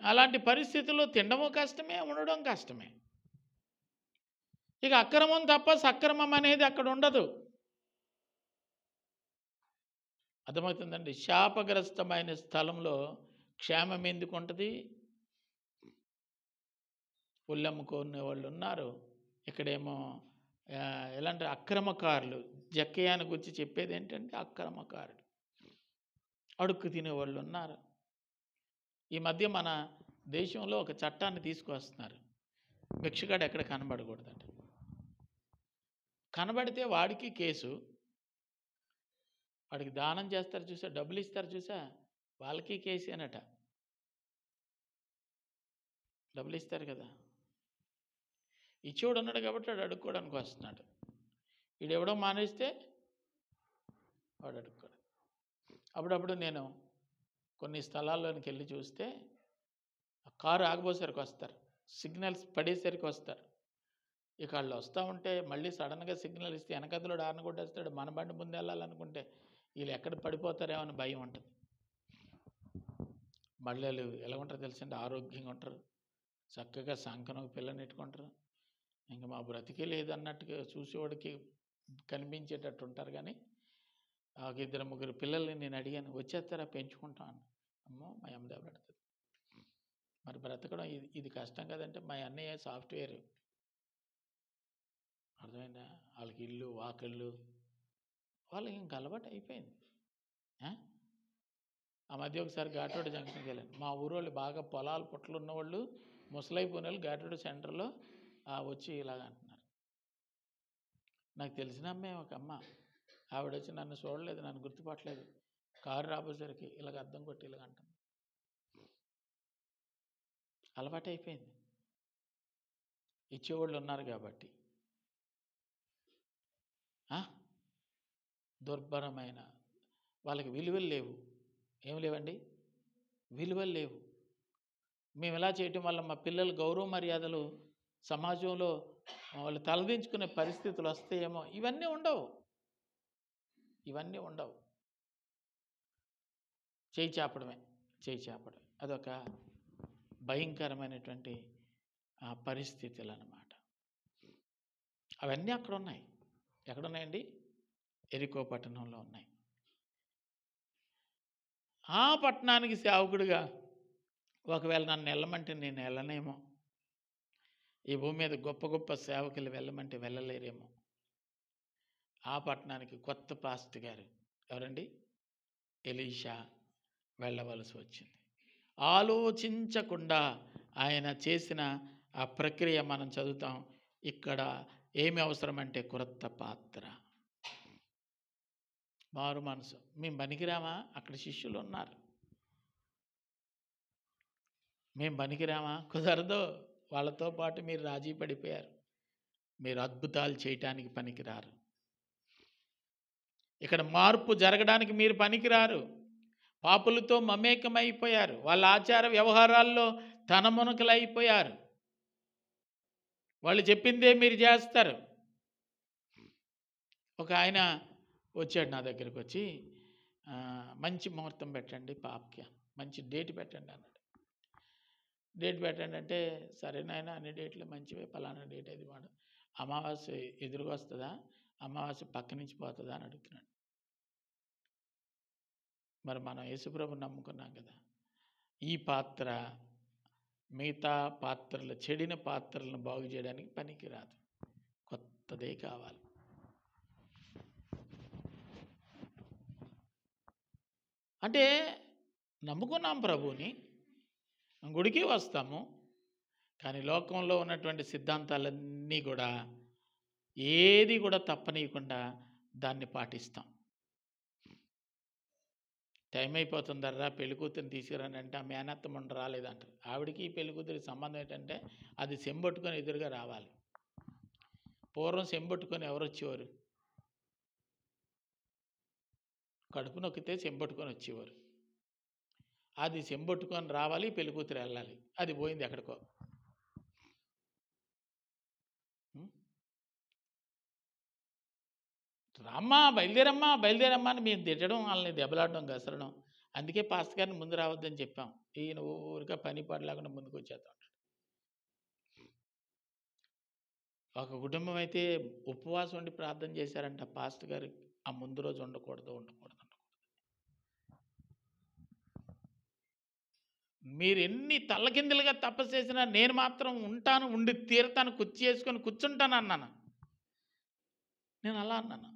అలాంటి పరిస్థితుల్లో తినడము కష్టమే, ఉండడం కష్టమే. ఇక అక్రమం తప్ప సక్రమం అనేది అక్కడ ఉండదు. అర్థమవుతుందండి? శాపగ్రస్తమైన స్థలంలో క్షేమం ఎందుకు ఉంటుంది? ఒళ్ళమ్ముకునే వాళ్ళు ఉన్నారు, ఇక్కడేమో ఎలాంటి అక్రమకారులు. జక్కయ్యను గురించి చెప్పేది ఏంటంటే అక్రమకారులు, అడుక్కు తినేవాళ్ళు ఉన్నారు. ఈ మధ్య మన దేశంలో ఒక చట్టాన్ని తీసుకువస్తున్నారు, భిక్షగాడు ఎక్కడ కనబడకూడదట. కనబడితే వాడికి కేసు, వాడికి దానం చేస్తారు చూసా, డబ్బులు ఇస్తారు చూసా, వాళ్ళకి కేసేనట. డబ్బులు ఇస్తారు కదా, ఇచ్చేవాడు ఉన్నాడు కాబట్టి వాడు అడుక్కోవడానికి వస్తున్నాడు. వీడు ఎవడో మానేస్తే వాడు అడుక్కోడు. అప్పుడప్పుడు నేను కొన్ని స్థలాల్లోనికి వెళ్ళి చూస్తే కారు ఆగిపోసేసరికి వస్తారు, సిగ్నల్స్ పడేసరికి వస్తారు. ఇక వాళ్ళు వస్తూ ఉంటే మళ్ళీ సడన్గా సిగ్నల్ ఇస్తే వెనకదలో డార్న కొట్టేస్తాడు. మన బండి ముందు వెళ్ళాలనుకుంటే వీళ్ళు ఎక్కడ పడిపోతారేమో అని భయం ఉంటుంది. మళ్ళీ వాళ్ళు ఎలా ఉంటారో తెలుసండి, ఆరోగ్యంగా ఉంటారు, చక్కగా సంకనం పిల్లని పెట్టుకుంటారు. ఇంకా మా బ్రతికే లేదన్నట్టుగా చూసేవాడికి కనిపించేటట్టు ఉంటారు. కానీ ఒక 2-3 పిల్లల్ని నేను అడిగాను, వచ్చేస్తారా పెంచుకుంటాను. అమ్మో మా అమ్మ దెబ్బలాడుతుంది. మరి బ్రతకడం ఇది కష్టం కదంటే, మా అన్నయ్య సాఫ్ట్వేర్, అర్థమైందా? వాళ్ళకి ఇల్లు వాకిళ్ళు, వాళ్ళకి ఇంక అలవాటు అయిపోయింది. ఆ మధ్య ఒకసారి ఘాటోడ జంక్షన్కి వెళ్ళాను. మా ఊరోళ్ళు బాగా పొలాలు పుట్టలు ఉన్నవాళ్ళు, ముసలైపోయిన వాళ్ళు ఘాటోడ సెంటర్లో వచ్చి ఇలాగ అంటున్నారు. నాకు తెలిసిన అమ్మే ఒక అమ్మ, ఆవిడ వచ్చి నన్ను చూడలేదు, నన్ను గుర్తుపట్టలేదు, కారు రాబోసరికి ఇలాగ అద్దం కొట్టి ఇలాగ అంటుంది. అలవాటు అయిపోయింది, ఇచ్చేవాళ్ళు ఉన్నారు కాబట్టి. దుర్భరమైన వాళ్ళకి విలువలు లేవు. ఏమి లేవండి? విలువలు లేవు. మేము ఇలా చేయటం వల్ల మా పిల్లల గౌరవ మర్యాదలు సమాజంలో వాళ్ళు తలదించుకునే పరిస్థితులు వస్తాయేమో. ఇవన్నీ ఉండవు, ఇవన్నీ ఉండవు. చేయి చాపడమే, చేయి చాపడం అదొక భయంకరమైనటువంటి పరిస్థితులు అన్నమాట. అవన్నీ అక్కడ ఉన్నాయి. ఎక్కడున్నాయండి? ఎరికో పట్టణంలో ఉన్నాయి. ఆ పట్టణానికి సేవకుడిగా ఒకవేళ నన్ను వెళ్ళమంటే నేను వెళ్ళనేమో. ఈ భూమి మీద గొప్ప గొప్ప సేవకులు వెళ్ళమంటే వెళ్ళలేరేమో. ఆ పట్టణానికి కొత్త పాస్టర్ గారు ఎవరండి? ఎలీషా వెళ్ళవలసి వచ్చింది. ఆలోచించకుండా ఆయన చేసిన ఆ ప్రక్రియ మనం చదువుతాం. ఇక్కడ ఏమి అవసరమంటే క్రొత్త పాత్ర, మారు మనసు. మేము పనికిరామా? అక్కడ శిష్యులు ఉన్నారు. మేము పనికిరామా? కుదరదు. వాళ్ళతో పాటు మీరు రాజీ పడిపోయారు. మీరు అద్భుతాలు చేయటానికి పనికిరారు. ఇక్కడ మార్పు జరగడానికి మీరు పనికిరారు. పాపులతో మమేకమైపోయారు. వాళ్ళ ఆచార వ్యవహారాల్లో తనమునకలైపోయారు. వాళ్ళు చెప్పిందే మీరు చేస్తారు. ఒక ఆయన వచ్చాడు నా దగ్గరికి వచ్చి, మంచి ముహూర్తం పెట్టండి పాపకి, మంచి డేట్ పెట్టండి అన్నాడు. డేట్ పెట్టండి అంటే, సరే నాయన అన్ని డేట్లు మంచివే, పలానా డేట్ అది వాడు. అమావాస్య ఎదురుగా వస్తుందా, అమావాస్య పక్క నుంచి పోతుందా అని అడుగుతున్నాడు. మరి మనం యేసుప్రభుని నమ్ముకున్నాం కదా. ఈ పాత్ర మిగతా పాత్రలు, చెడిన పాత్రలను బాగు చేయడానికి పనికి రాదు, కొత్తదే కావాలి. అంటే నమ్ముకున్నాం ప్రభువుని, గుడికి వస్తాము, కానీ లోకంలో ఉన్నటువంటి సిద్ధాంతాలన్నీ కూడా ఏది కూడా తప్పనీయకుండా దాన్ని పాటిస్తాం. టైం అయిపోతుందర్రా పెళ్లి కూతురిని తీసుకురాని అంటే ఆ మేనత్తం ఉండి రాలేదంటారు. ఆవిడికి పెళ్లి కూతురికి సంబంధం ఏంటంటే అది సెంబొట్టుకొని ఎదురుగా రావాలి. పూర్వం సెంబొట్టుకొని ఎవరు వచ్చేవారు? కడుపు నొక్కితే చెంబట్టుకొని వచ్చేవారు. అది చెంబట్టుకొని రావాలి, పెళ్లి కూతురు వెళ్ళాలి. అది పోయింది ఎక్కడికో. రామ్మా బయలుదేరమ్మా బయలుదేరమ్మా అని మేము తిట్టడం, వాళ్ళని దెబ్బలాడడం, గసరడం. అందుకే పాస్టర్ గారిని ముందు రావద్దని చెప్పాం. ఈయన ఊరిగా పని పడలేకుండా ముందుకు వచ్చేస్తా ఉంటాడు. ఒక కుటుంబం అయితే ఉపవాసం ఉండి ప్రార్థన చేశారంట. పాస్టర్ గారు ఆ ముందు రోజు ఉండకూడదు. మీరు ఎన్ని తల్లకిందులుగా తపస్సు చేసినా నేను మాత్రం ఉంటాను, ఉండి తీరతాను, కుర్చీ వేసుకొని కూర్చుంటాను అన్నాను. నేను అలా అన్నాను.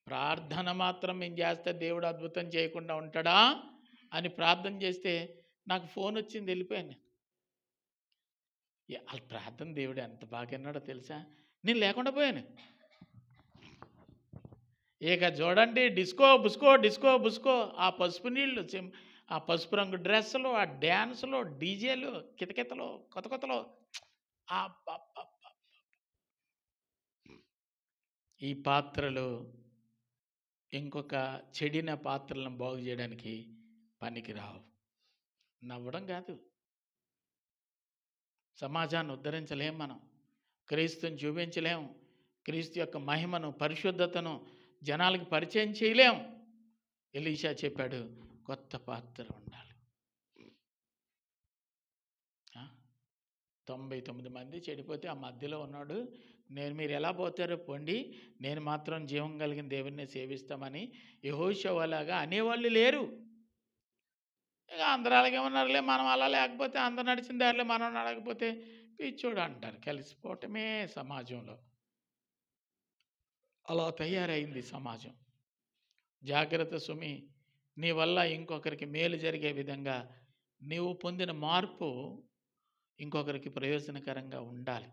ప్రార్థన మాత్రం మేము చేస్తే దేవుడు అద్భుతం చేయకుండా ఉంటాడా అని ప్రార్థన చేస్తే నాకు ఫోన్ వచ్చింది, వెళ్ళిపోయాను. వాళ్ళ ప్రార్థన దేవుడు ఎంత బాగా విన్నాడో తెలుసా. నేను లేకుండా పోయాను. ఇక చూడండి, డిస్కో బుస్కో డిస్కో బుస్కో, ఆ పసుపు నీళ్ళు, ఆ పసుపు రంగు డ్రెస్సులు, ఆ డ్యాన్సులు, డీజేలు, కితకితలు, కొత్తలో ఈ పాత్రలు ఇంకొక చెడిన పాత్రలను బాగు చేయడానికి పనికిరావు. నవ్వడం కాదు. సమాజాన్ని ఉద్ధరించలేం, మనం క్రీస్తుని చూపించలేం, క్రీస్తు యొక్క మహిమను, పరిశుద్ధతను జనాలకు పరిచయం చేయలేం. ఎలీషా చెప్పాడు, కొత్త పాత్ర ఉండాలి. 99 మంది చెడిపోతే ఆ మధ్యలో ఉన్నాడు, మీరు ఎలా పోతారో పోండి, నేను మాత్రం జీవం కలిగిన దేవుడిని సేవిస్తామని యెహోషువలాగా అనేవాళ్ళు లేరు. ఇక అందరూ అలాగే ఉన్నారులే, మనం అలా లేకపోతే, అందరు నడిచిన దారిలో మనం నడకపోతే పిచ్చోడు అంటారు. కలిసిపోవటమే సమాజంలో. అలా తయారైంది సమాజం. జాగ్రత్త సుమి, నీ వల్ల ఇంకొకరికి మేలు జరిగే విధంగా నీవు పొందిన మార్పు ఇంకొకరికి ప్రయోజనకరంగా ఉండాలి.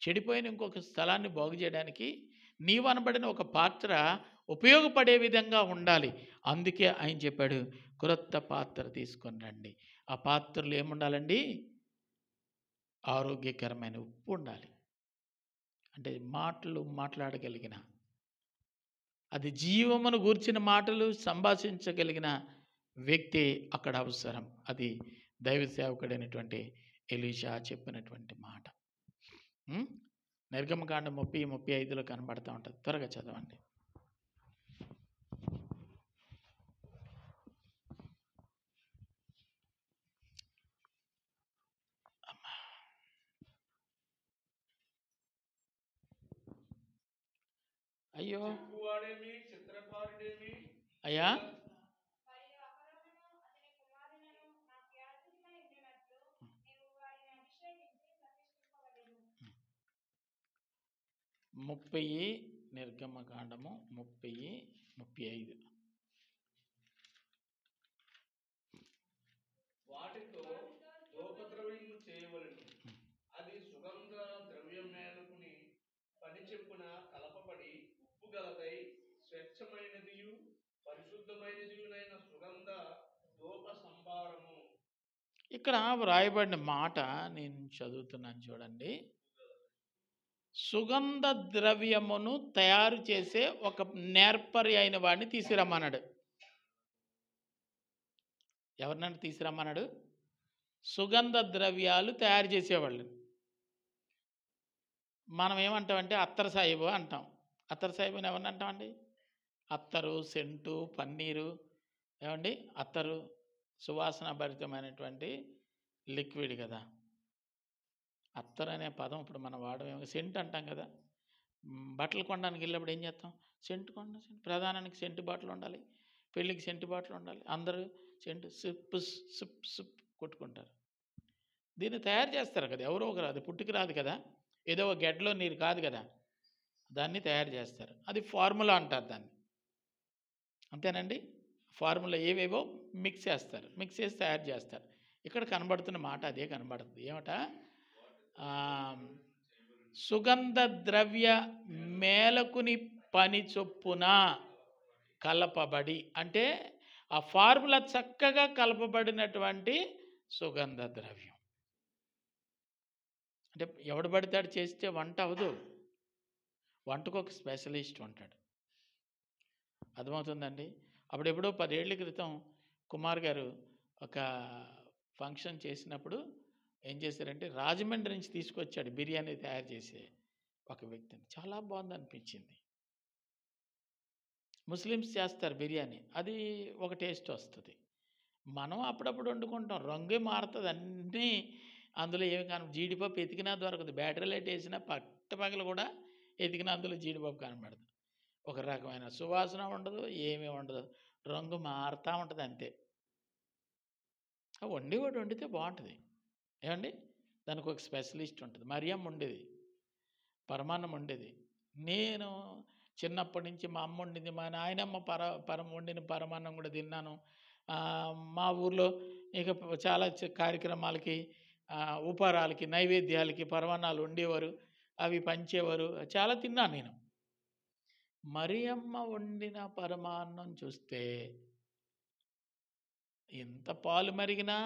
చెడిపోయిన ఇంకొక స్థలాన్ని బాగు చేయడానికి నీవు అనబడిన ఒక పాత్ర ఉపయోగపడే విధంగా ఉండాలి. అందుకే ఆయన చెప్పాడు, క్రొత్త పాత్ర తీసుకొని రండి. ఆ పాత్రలు ఏముండాలండి? ఆరోగ్యకరమైన ఉప్పు ఉండాలి. అంటే మాటలు మాట్లాడగలిగిన, అది జీవమును గూర్చిన మాటలు సంభాషించగలిగిన వ్యక్తి అక్కడ అవసరం. అది దైవ సేవకుడైనటువంటి ఎలీషా చెప్పినటువంటి మాట. నిర్గమకాండం 30-35లో కనబడుతూ ఉంటుంది. త్వరగా చదవండి. అయ్యో అయ్యా, నిర్గమకాండము 30-35. వాటితో ధూపద్రవ్యము చేయవలెను. అది సుగంధ ద్రవ్యమేనకుని పని చెప్పున కలపబడి ఉప్పు గలదై స్వచ్ఛమైనదియు పరిశుద్ధమైనదియునైన సుగంధ ధూప సంభారము. ఇక్కడ వ్రాయబడిన మాట నేను చదువుతున్నాను చూడండి. సుగంధ ద్రవ్యమును తయారు చేసే ఒక నేర్పరి అయిన వాడిని తీసుకురమ్మన్నాడు. ఎవరినైనా తీసుకురమ్మన్నాడు? సుగంధ ద్రవ్యాలు తయారు చేసేవాళ్ళు. మనం ఏమంటామంటే అత్తరు సాహిబు అంటాం. అత్తరు సాహిబుని ఎవరిని అంటామండి? అత్తరు, సెంటు, పన్నీరు, ఏమండి అత్తరు సువాసన భరితమైనటువంటి లిక్విడ్ కదా. అత్తరు అనే పదం ఇప్పుడు మనం వాడమేమో. సెంట్ అంటాం కదా. బట్టలు కొనడానికి వెళ్ళినప్పుడు ఏం చేస్తాం? సెంటు కొన్న ప్రధానానికి సెంటు బాటిల్ ఉండాలి, పెళ్ళికి సెంటు బాటిల్ ఉండాలి, అందరూ సెంటు సిప్ సిప్ సిప్ కొట్టుకుంటారు. దీన్ని తయారు చేస్తారు కదా ఎవరో ఒకరు, అది పుట్టుకు రాదు కదా, ఏదో ఒక గెడ్డలో నీరు కాదు కదా, దాన్ని తయారు చేస్తారు. అది ఫార్ములా అంటారు దాన్ని, అంతేనండి. ఫార్ములా ఏవేవో మిక్స్ చేస్తారు, మిక్స్ చేసి తయారు చేస్తారు. ఇక్కడ కనబడుతున్న మాట అదే కనబడుతుంది. ఏమట? సుగంధ ద్రవ్య మేలకుని పని చొప్పున కలపబడి, అంటే ఆ ఫార్ములా చక్కగా కలపబడినటువంటి సుగంధ ద్రవ్యం. అంటే ఎవడు పడితాడు చేస్తే వంట అవదు, వంటకు ఒక స్పెషలిస్ట్ ఉంటాడు. అర్థమవుతుందండి. అప్పుడెప్పుడో 10 ఏళ్ల క్రితం కుమార్ గారు ఒక ఫంక్షన్ చేసినప్పుడు ఏం చేశారంటే రాజమండ్రి నుంచి తీసుకొచ్చాడు బిర్యానీ తయారు చేసే ఒక వ్యక్తిని. చాలా బాగుంది అనిపించింది. ముస్లిమ్స్ చేస్తారు బిర్యానీ, అది ఒక టేస్ట్ వస్తుంది. మనం అప్పుడప్పుడు వండుకుంటాం, రంగే మారుతుంది అన్నీ. అందులో ఏమి కాను, జీడిపప్పు ఎతికినా దొరకదు, బ్యాటరీ లైట్ వేసినా పట్టపగలు కూడా ఎతికినా అందులో జీడిపప్పు కనబడదు. ఒక రకమైన సువాసన ఉండదు, ఏమీ ఉండదు, రంగు మారుతూ ఉంటుంది అంతే. వండేవాడు వండితే బాగుంటుంది ఏమండి. దానికి ఒక స్పెషలిస్ట్ ఉంటుంది. మరియమ్మ ఉండేది, పరమాన్నం ఉండేది. నేను చిన్నప్పటి నుంచి మా అమ్మ వండింది, మా నాయనమ్మ వండిన పరమాన్నం కూడా తిన్నాను. మా ఊర్లో ఇక చాలా కార్యక్రమాలకి, ఉపహారాలకి, నైవేద్యాలకి పరమాన్నాలు వండేవారు, అవి పంచేవారు, చాలా తిన్నాను నేను. మరియమ్మ వండిన పరమాన్నం చూస్తే ఎంత పాలు మరిగినా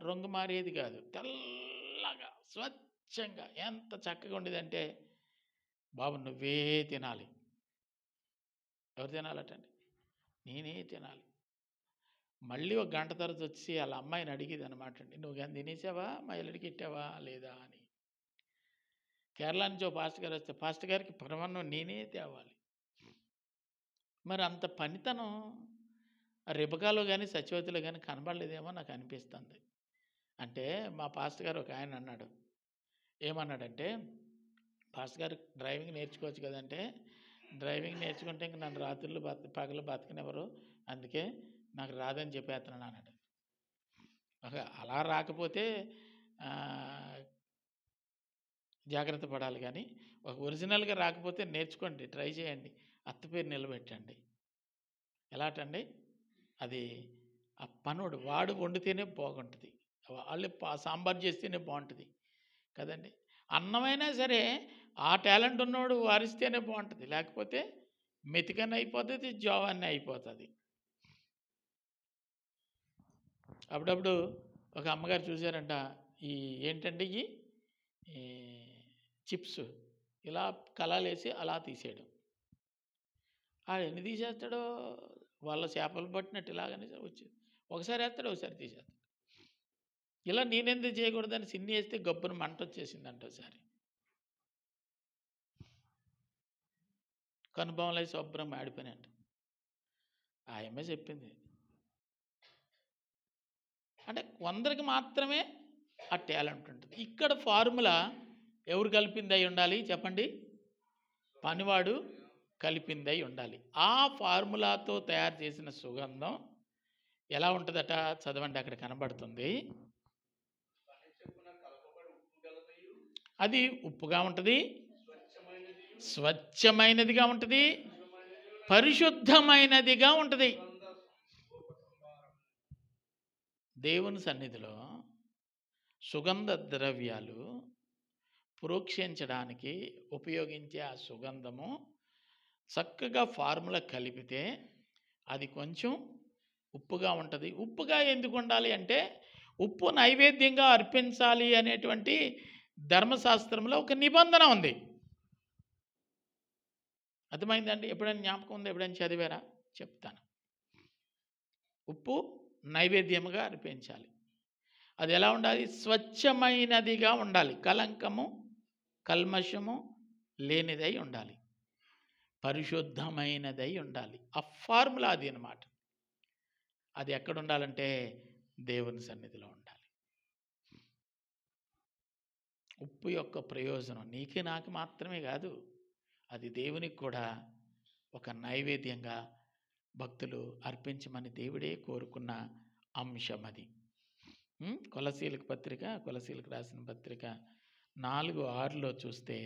రంగు మారేది కాదు, తెల్లగా స్వచ్ఛంగా ఎంత చక్కగా ఉండేదంటే, బాబు నువ్వే తినాలి. ఎవరు తినాలటండి? నేనే తినాలి. మళ్ళీ ఒక గంట తర్వాత వచ్చి వాళ్ళ అమ్మాయిని అడిగేది అనమాట అండి, నువ్వు కానీ తినేసావా, మా ఇల్లుడికి ఇట్టావా లేదా అని. కేరళ నుంచి ఓ పాస్టర్ గారు వస్తే పాస్టర్ గారికి పరమాన్నం నేనే తేవాలి. మరి అంత పనితనం రిబకాలో కానీ సత్యవతిలో కానీ కనబడలేదేమో నాకు అనిపిస్తుంది. అంటే మా పాస్టర్ గారు ఒక ఆయన అన్నాడు, ఏమన్నాడంటే, పాస్టర్ గారు డ్రైవింగ్ నేర్చుకోవచ్చు కదంటే, డ్రైవింగ్ నేర్చుకుంటే ఇంక నన్ను రాత్రులు పగలు బతకనివ్వరు, అందుకే నాకు రాదని చెప్పేస్తున్నాను అన్నాడు. అలా రాకపోతే జాగ్రత్త పడాలి, కానీ ఒక ఒరిజినల్గా రాకపోతే నేర్చుకోండి, ట్రై చేయండి, అత్త పేరు నిలబెట్టండి. ఎలాటండి? అది ఆ పనుడు వాడు వండితేనే బాగుంటుంది, వాళ్ళు సాంబార్ చేస్తేనే బాగుంటుంది కదండి. అన్నమైనా సరే ఆ టాలెంట్ ఉన్నవాడు వారిస్తేనే బాగుంటుంది, లేకపోతే మెతికన్న అయిపోతుంది, జోవాన్ని అయిపోతుంది. అప్పుడప్పుడు ఒక అమ్మగారు చూశారంట, ఈ ఏంటంటే ఈ చిప్స్ ఇలా కలాలేసి అలా తీసేయడం. ఎన్ని తీసేస్తాడో, వాళ్ళ చేపలు పట్టినట్టు ఇలాగనే వచ్చింది. ఒకసారి వేస్తాడు, ఒకసారి తీసేస్తాడు. ఇలా నేనెందుకు చేయకూడదని సిన్ని వేస్తే గబ్బును మంట వచ్చేసిందంట. ఒకసారి కనుబొమలై శుభ్రం ఆడిపోయినట్టు ఆయమ్మే చెప్పింది. అంటే కొందరికి మాత్రమే ఆ టాలెంట్ ఉంటుంది. ఇక్కడ ఫార్ములా ఎవరు కలిపిందై ఉండాలి చెప్పండి? పనివాడు కలిపిందై ఉండాలి. ఆ ఫార్ములాతో తయారు చేసిన సుగంధం ఎలా ఉంటుందట? చదవండి, అక్కడ కనబడుతుంది. అది ఉప్పుగా ఉంటుంది, స్వచ్ఛమైనదిగా ఉంటుంది, పరిశుద్ధమైనదిగా ఉంటుంది. దేవుని సన్నిధిలో సుగంధ ద్రవ్యాలు ప్రోక్షించడానికి ఉపయోగించే ఆ సుగంధము చక్కగా ఫార్ములా కలిపితే అది కొంచెం ఉప్పుగా ఉంటుంది. ఉప్పుగా ఎందుకు ఉండాలి అంటే, ఉప్పు నైవేద్యంగా అర్పించాలి అనేటువంటి ధర్మశాస్త్రంలో ఒక నిబంధన ఉంది. అర్థమైందండి? ఎప్పుడైనా జ్ఞాపకం ఉందా? ఎప్పుడైనా చదివారా? చెప్తాను. ఉప్పు నైవేద్యముగా అర్పించాలి. అది ఎలా ఉండాలి? స్వచ్ఛమైనదిగా ఉండాలి. కలంకము కల్మషము లేనిదై ఉండాలి. పరిశుద్ధమైనదై ఉండాలి. ఆ ఫార్ములా అది అన్నమాట. అది ఎక్కడ ఉండాలంటే దేవుని సన్నిధిలో ఉండాలి. ఉప్పు యొక్క ప్రయోజనం నీకు నాకు మాత్రమే కాదు, అది దేవునికి కూడా ఒక నైవేద్యంగా భక్తులు అర్పించమని దేవుడే కోరుకున్న అంశం అది. కొలసీలకు రాసిన పత్రిక 4:6లో చూస్తే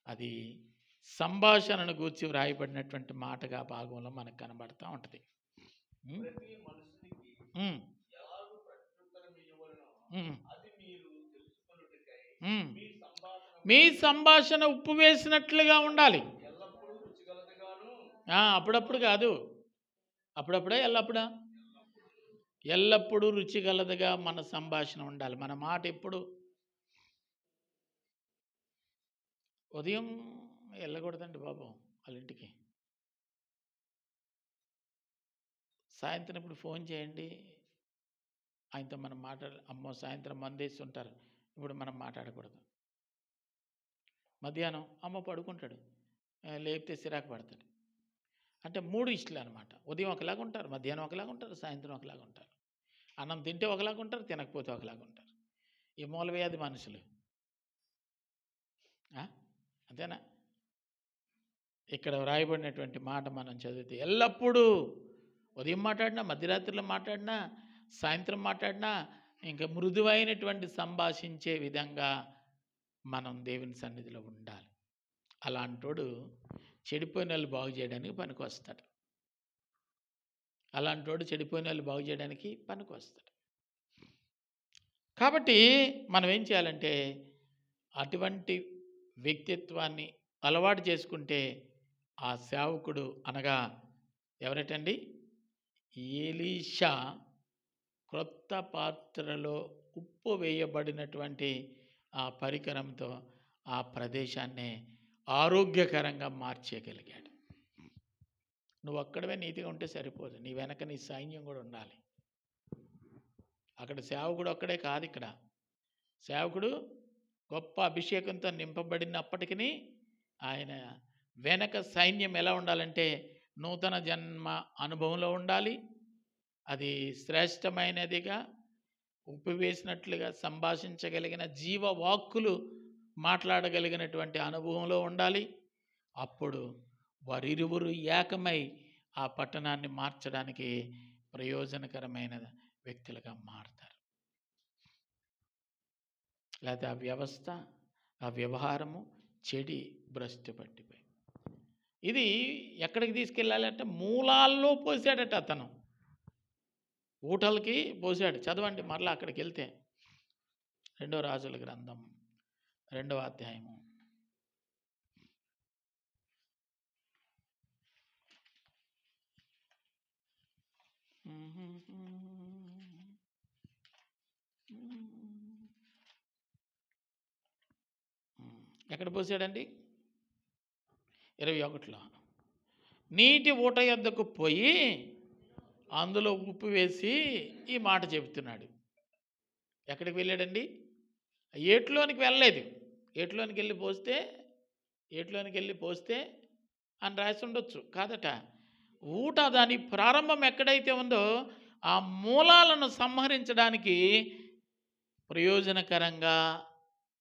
అది సంభాషణను గూర్చి వ్రాయబడినటువంటి మాటగా భాగంలో మనకు కనబడతా ఉంటుంది. ప్రతి మనుషునికి ఎలాగూ ప్రత్యుత్తరం ఇవ్వవలెనో అది మీరు తెలుసుకొనుటకై మీ సంభాషణ ఉప్పు వేసినట్లుగా ఉండాలి. ఎల్లప్పుడూ రుచిగలదిగాను. అప్పుడప్పుడు కాదు, అప్పుడప్పుడే ఎల్లప్పుడూ రుచిగలదుగా మన సంభాషణ ఉండాలి. మన మాట ఎప్పుడు ఉదయం వెళ్ళకూడదండి బాబు వాళ్ళ ఇంటికి. సాయంత్రం ఇప్పుడు ఫోన్ చేయండి, ఆయనతో మనం అమ్మో సాయంత్రం మందేసి ఉంటారు, ఇప్పుడు మనం మాట్లాడకూడదు. మధ్యాహ్నం అమ్మ పడుకుంటాడు, లేపితే సిరాకు పడతాడు. అంటే 3 ఇష్టలు అనమాట. ఉదయం ఒకలాగా ఉంటారు, మధ్యాహ్నం ఒకలాగా ఉంటారు, సాయంత్రం ఒకలాగా ఉంటారు. అన్నం తింటే ఒకలాగా ఉంటారు, తినకపోతే ఒకలాగా ఉంటారు. ఈ మూలవ్యాధి మనుషులు అంతేనా? ఇక్కడ వ్రాయబడినటువంటి మాట మనం చదివితే ఎల్లప్పుడూ ఉదయం మాట్లాడినా, మధ్యరాత్రిలో మాట్లాడినా, సాయంత్రం మాట్లాడినా ఇంకా మృదువైనటువంటి సంభాషించే విధంగా మనం దేవుని సన్నిధిలో ఉండాలి. అలాంటోడు చెడిపోయిన వాళ్ళు బాగు చేయడానికి పనికొస్తాడు. బాగు చేయడానికి పనికొస్తాడు. కాబట్టి మనం ఏం చేయాలంటే అటువంటి వ్యక్తిత్వాన్ని అలవాటు చేసుకుంటే ఆ సేవకుడు అనగా ఎవరటండి? ఎలీషా క్రొత్త పాత్రలో ఉప్పు వేయబడినటువంటి ఆ పరికరంతో ఆ ప్రదేశాన్ని ఆరోగ్యకరంగా మార్చేయగలిగాడు. నువ్వు అక్కడవే నీతిగా ఉంటే సరిపోదు, నీ వెనక నీ సైన్యం కూడా ఉండాలి. అక్కడ సేవకుడు ఒక్కడే కాదు, ఇక్కడ సేవకుడు గొప్ప అభిషేకంతో నింపబడినప్పటికీ ఆయన వెనక సైన్యం ఎలా ఉండాలంటే నూతన జన్మ అనుభవంలో ఉండాలి. అది శ్రేష్టమైనదిగా ఉప్పు వేసినట్లుగా సంభాషించగలిగిన జీవవాక్కులు మాట్లాడగలిగినటువంటి అనుభవంలో ఉండాలి. అప్పుడు వారిరువురు ఏకమై ఆ పట్టణాన్ని మార్చడానికి ప్రయోజనకరమైన వ్యక్తులుగా మారుతారు. లేకపోతే ఆ వ్యవస్థ, ఆ వ్యవహారము చెడి భ్రష్టు పట్టిపోయి ఇది ఎక్కడికి తీసుకెళ్ళాలంటే మూలాల్లో పోసాడట అతను. ఊటలకి పోసాడు. చదవండి మరలా అక్కడికి వెళ్తే 2వ రాజుల గ్రంథం 2వ అధ్యాయము. ఎక్కడ పోసాడండి? 21లో నీటి ఊట యొద్దకు పోయి అందులో ఉప్పు వేసి ఈ మాట చెబుతున్నాడు. ఎక్కడికి వెళ్ళాడండి? ఏట్లోనికి వెళ్ళలేదు. ఏట్లోనికి వెళ్ళి పోస్తే అని రాసి ఉండొచ్చు, కాదట. ఊట దాని ప్రారంభం ఎక్కడైతే ఉందో ఆ మూలాలను సంహరించడానికి ప్రయోజనకరంగా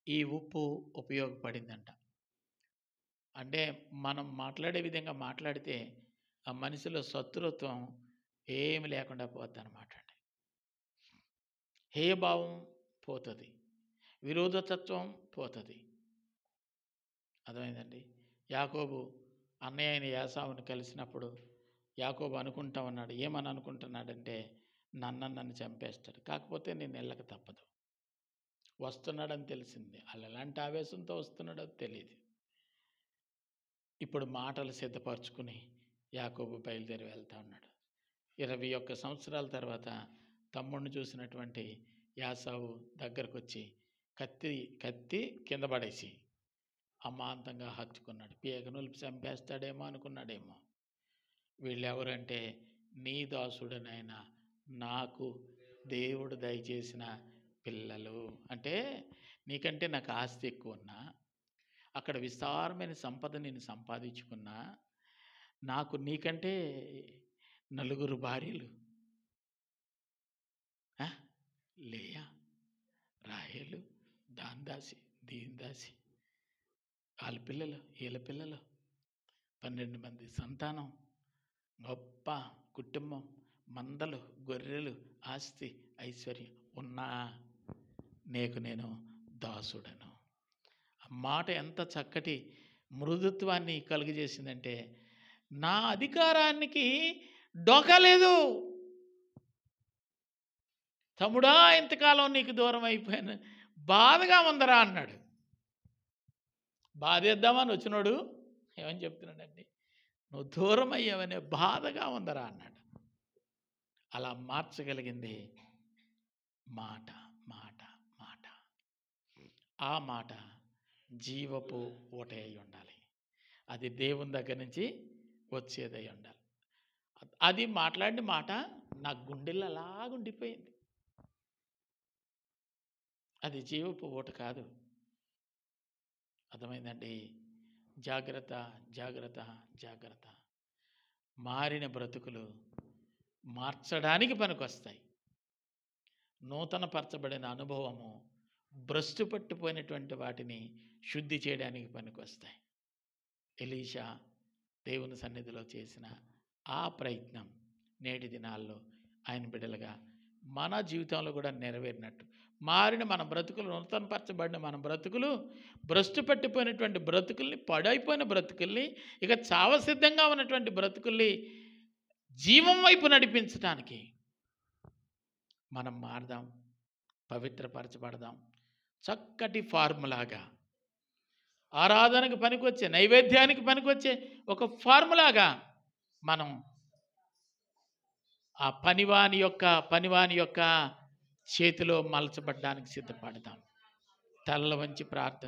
ఈ ఉప్పు ఉపయోగపడిందంట. అంటే మనం మాట్లాడే విధంగా మాట్లాడితే ఆ మనిషిలో శత్రుత్వం ఏమి లేకుండా పోద్ది అన్నమాట అండి. హేయభావం పోతుంది, విరోధతత్వం పోతుంది. అర్థమైందండి? యాకోబు అన్నయ్య అయిన యాసావుని కలిసినప్పుడు యాకోబు అనుకుంటా ఉన్నాడు. ఏమని అనుకుంటున్నాడంటే నన్ను చంపేస్తాడు, కాకపోతే నేను వెళ్ళక తప్పదు. వస్తున్నాడని తెలిసింది, వాళ్ళు ఎలాంటి ఆవేశంతో వస్తున్నాడో తెలియదు. ఇప్పుడు మాటలు సిద్ధపరచుకుని యాకోబు బయలుదేరి వెళ్తా ఉన్నాడు. 21 సంవత్సరాల తర్వాత తమ్ముడిని చూసినటువంటి యాసావు దగ్గరకు వచ్చి కత్తి కింద పడేసి అమాంతంగా హత్తుకున్నాడు. పీకనులు చంపేస్తాడేమో అనుకున్నాడేమో. వీళ్ళు ఎవరంటే నీ దాసుడనైనా నాకు దేవుడు దయచేసిన పిల్లలు. అంటే నీకంటే నాకు ఆస్తి ఎక్కువ ఉన్నా, అక్కడ విస్తారమైన సంపద నేను సంపాదించుకున్నా, నాకు నీకంటే 4 భార్యలు, లేయా, రాహేలు, దాసి, దీనదాసి, వాళ్ళ పిల్లలు, వీళ్ళ పిల్లలు, 12 మంది సంతానం, గొప్ప కుటుంబం, మందలు, గొర్రెలు, ఆస్తి, ఐశ్వర్యం ఉన్నా నీకు నేను దాసుడను. ఆ మాట ఎంత చక్కటి మృదుత్వాన్ని కలుగజేసిందంటే, నా అధికారానికి డోకా లేదు. తమ్ముడా, ఇంతకాలం నీకు దూరం అయిపోయాను, బాధగా ఉందరా అన్నాడు. బాధేద్దామని వచ్చినోడు ఏమని చెప్తున్నాడండి, నువ్వు దూరం అయ్యావనే బాధగా ఉందరా అన్నాడు. అలా మార్చగలిగింది మాట. మాట మాట ఆ మాట జీవపు ఊట అయి ఉండాలి. అది దేవుని దగ్గర నుంచి వచ్చేదై ఉండాలి. అది మాట్లాడిన మాట నా గుండెల్లో అలాగుండిపోయింది. అది జీవపు ఊట కాదు. అర్థమైందండి? జాగ్రత్త, జాగ్రత్త, జాగ్రత్త. మారిన బ్రతుకులు మార్చడానికి పనికొస్తాయి. నూతన పరచబడిన అనుభవము భ్రష్టు పట్టిపోయినటువంటి వాటిని శుద్ధి చేయడానికి పనికొస్తాయి. ఎలీషా దేవుని సన్నిధిలో చేసిన ఆ ప్రయత్నం నేటి దినాల్లో ఆయన బిడ్డలుగా మన జీవితంలో కూడా నెరవేరినట్టు మారిన మన బ్రతుకులు, నూతనపరచబడిన మన బ్రతుకులు, భ్రష్టు పట్టిపోయినటువంటి బ్రతుకుల్ని, పడైపోయిన బ్రతుకుల్ని, ఇక చావసిద్ధంగా ఉన్నటువంటి బ్రతుకుల్ని జీవం వైపు నడిపించడానికి మనం మారదాం, పవిత్రపరచబడదాం. చక్కటి ఫార్ములాగా, ఆరాధనకు పనికొచ్చే, నైవేద్యానికి పనికొచ్చే ఒక ఫార్ములాగా మనం ఆ పనివాని యొక్క చేతిలో మలచబడ్డానికి సిద్ధపడదాం. తలల వంచి ప్రార్థన